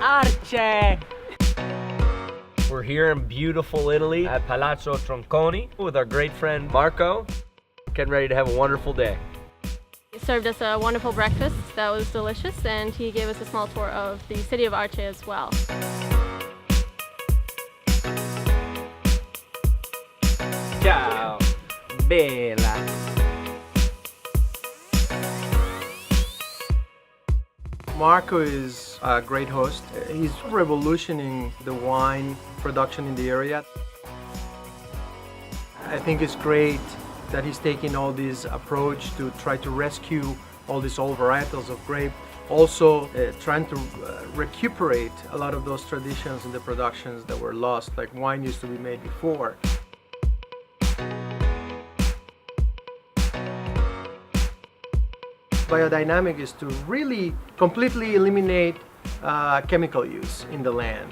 Arce! We're here in beautiful Italy at Palazzo Tronconi with our great friend Marco. Getting ready to have a wonderful day. He served us a wonderful breakfast that was delicious, and he gave us a small tour of the city of Arce as well. Ciao, bella. Marco is a great host. He's revolutioning the wine production in the area. I think it's great that he's taking all this approach to try to rescue all these old varietals of grape. Also trying to recuperate a lot of those traditions in the productions that were lost, like wine used to be made before. Biodynamic is to really completely eliminate chemical use in the land.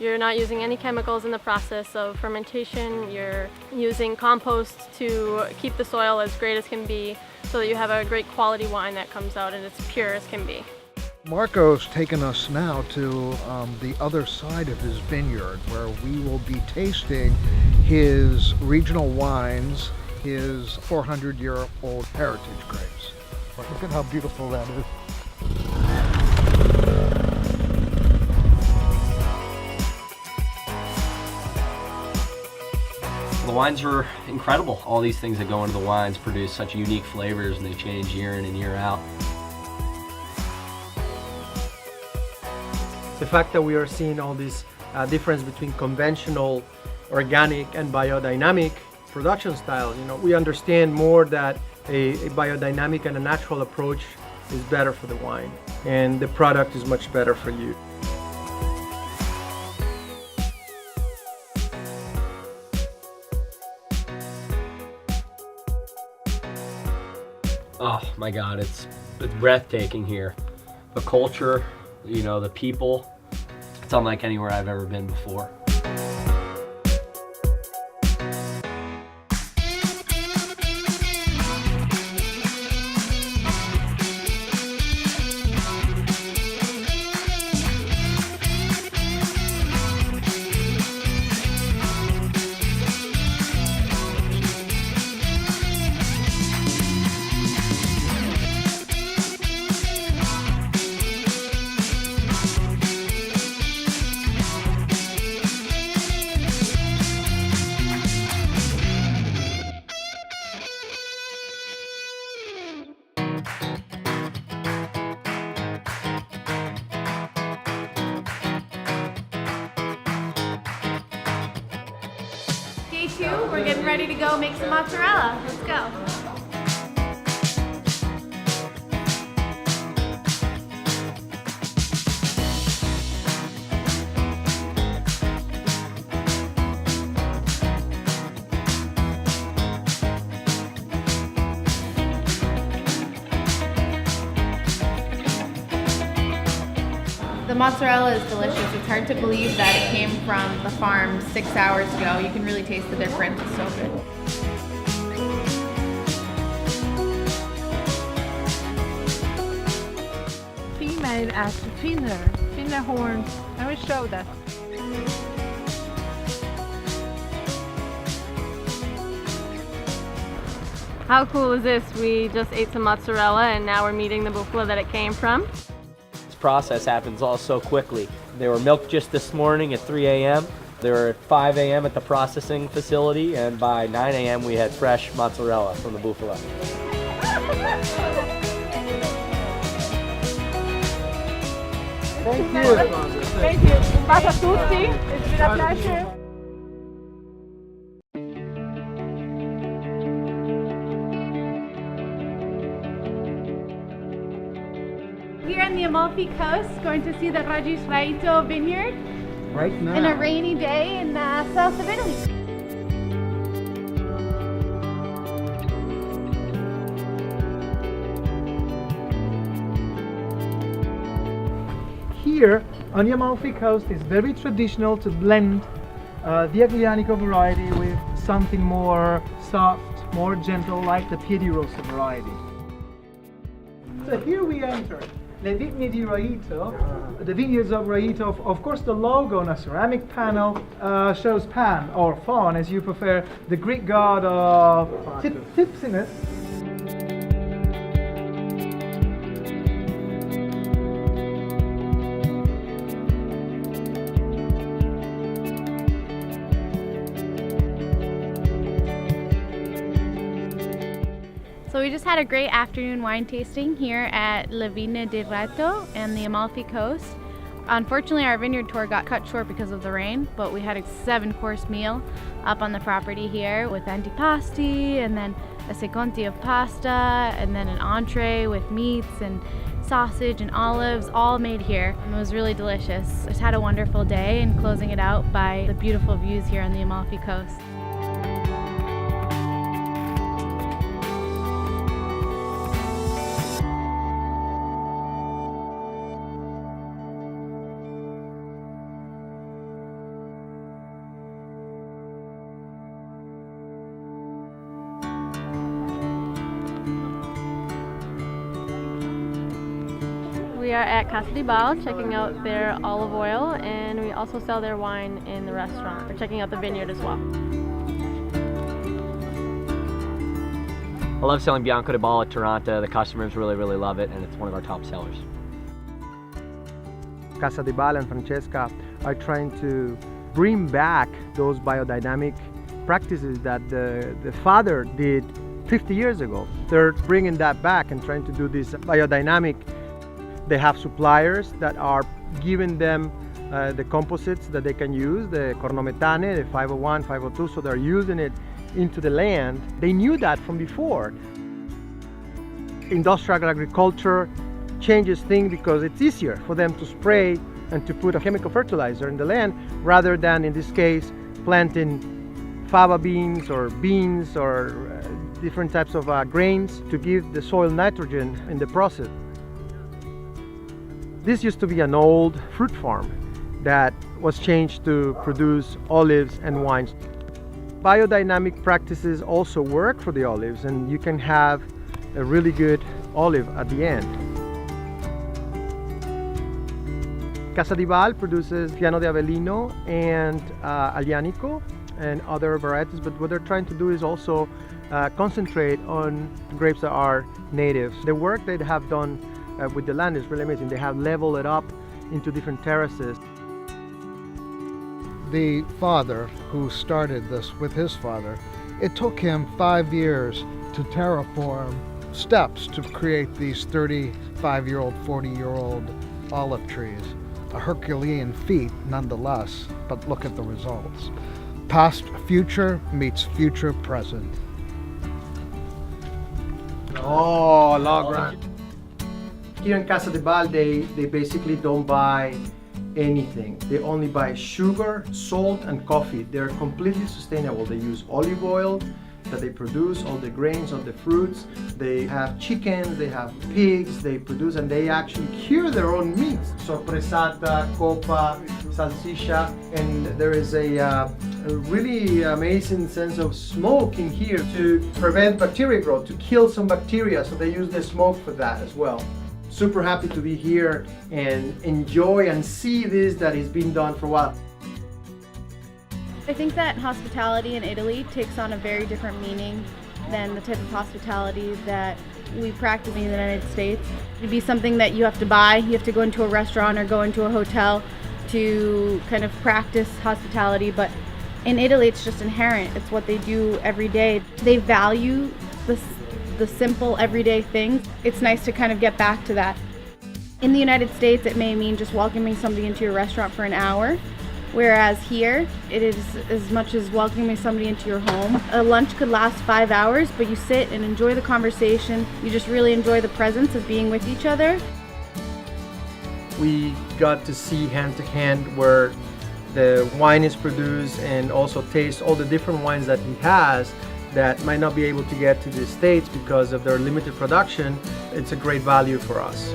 You're not using any chemicals in the process of fermentation. You're using compost to keep the soil as great as can be so that you have a great quality wine that comes out and it's pure as can be. Marco's taken us now to the other side of his vineyard where we will be tasting his regional wines, his 400-year-old heritage grapes. Look at how beautiful that is. The wines are incredible. All these things that go into the wines produce such unique flavors and they change year in and year out. The fact that we are seeing all this difference between conventional, organic, and biodynamic production styles, we understand more that a biodynamic and a natural approach is better for the wine, and the product is much better for you. Oh my God, it's breathtaking here. The culture, the people, it's unlike anywhere I've ever been before. Day 2, we're getting ready to go make some mozzarella. Let's go. The mozzarella is delicious. It's hard to believe that it came from the farm 6 hours ago. You can really taste the difference. It's so good. Female as thinner horns. I will show that. How cool is this? We just ate some mozzarella and now we're meeting the bufala that it came from. Process happens all so quickly. They were milked just this morning at 3 a.m. They were at 5 a.m. at the processing facility, and by 9 a.m. we had fresh mozzarella from the bufala. Thank you. Thank you. Un bacio a tutti. It's been a pleasure. We're on the Amalfi Coast, going to see the Reggisraito vineyard Right now. in a rainy day in south of Italy. Here on the Amalfi Coast, it's very traditional to blend the Aglianico variety with something more soft, more gentle, like the Piedirosa variety. So here we enter Le Vigne di Raito, the vineyards of Raito. Of course, the logo on a ceramic panel shows Pan, or Faun as you prefer, the Greek god of tipsiness. So we just had a great afternoon wine tasting here at La Vigne di Raito and the Amalfi Coast. Unfortunately, our vineyard tour got cut short because of the rain, but we had a 7-course meal up on the property here with antipasti and then a seconti of pasta and then an entree with meats and sausage and olives, all made here. It was really delicious. Just had a wonderful day and closing it out by the beautiful views here on the Amalfi Coast. We are at Casa di Bal checking out their olive oil, and we also sell their wine in the restaurant. We're checking out the vineyard as well. I love selling Bianco di Bal at Taranta. The customers really, really love it, and it's one of our top sellers. Casa di Bal and Francesca are trying to bring back those biodynamic practices that the father did 50 years ago. They're bringing that back and trying to do this biodynamic. They have suppliers that are giving them the composites that they can use, the cornometane, the 501, 502, so they're using it into the land. They knew that from before. Industrial agriculture changes things because it's easier for them to spray and to put a chemical fertilizer in the land rather than, in this case, planting fava beans or different types of grains to give the soil nitrogen in the process. This used to be an old fruit farm that was changed to produce olives and wines. Biodynamic practices also work for the olives, and you can have a really good olive at the end. Casa di Bal produces Fiano di Avellino and Aglianico and other varieties, but what they're trying to do is also concentrate on grapes that are natives. The work they have done with the land is really amazing. They have leveled it up into different terraces. The father who started this with his father, it took him 5 years to terraform steps to create these 35-year-old, 40-year-old olive trees. A Herculean feat nonetheless, but look at the results. Past future meets future present. Oh, Loughran. Here in Casa di Bal, they basically don't buy anything. They only buy sugar, salt, and coffee. They're completely sustainable. They use olive oil that they produce, all the grains, all the fruits. They have chickens, they have pigs, they produce, and they actually cure their own meats. Sorpresata, copa, salsiccia, and there is a really amazing sense of smoke in here to prevent bacteria growth, to kill some bacteria, so they use the smoke for that as well. Super happy to be here and enjoy and see this that is being done for a while. I think that hospitality in Italy takes on a very different meaning than the type of hospitality that we practice in the United States. It'd be something that you have to buy, you have to go into a restaurant or go into a hotel to kind of practice hospitality, but in Italy it's just inherent. It's what they do every day. They value the simple everyday things. It's nice to kind of get back to that. In the United States, it may mean just welcoming somebody into your restaurant for an hour, whereas here, it is as much as welcoming somebody into your home. A lunch could last 5 hours, but you sit and enjoy the conversation. You just really enjoy the presence of being with each other. We got to see hand to hand where the wine is produced and also taste all the different wines that he has that might not be able to get to the States because of their limited production. It's a great value for us.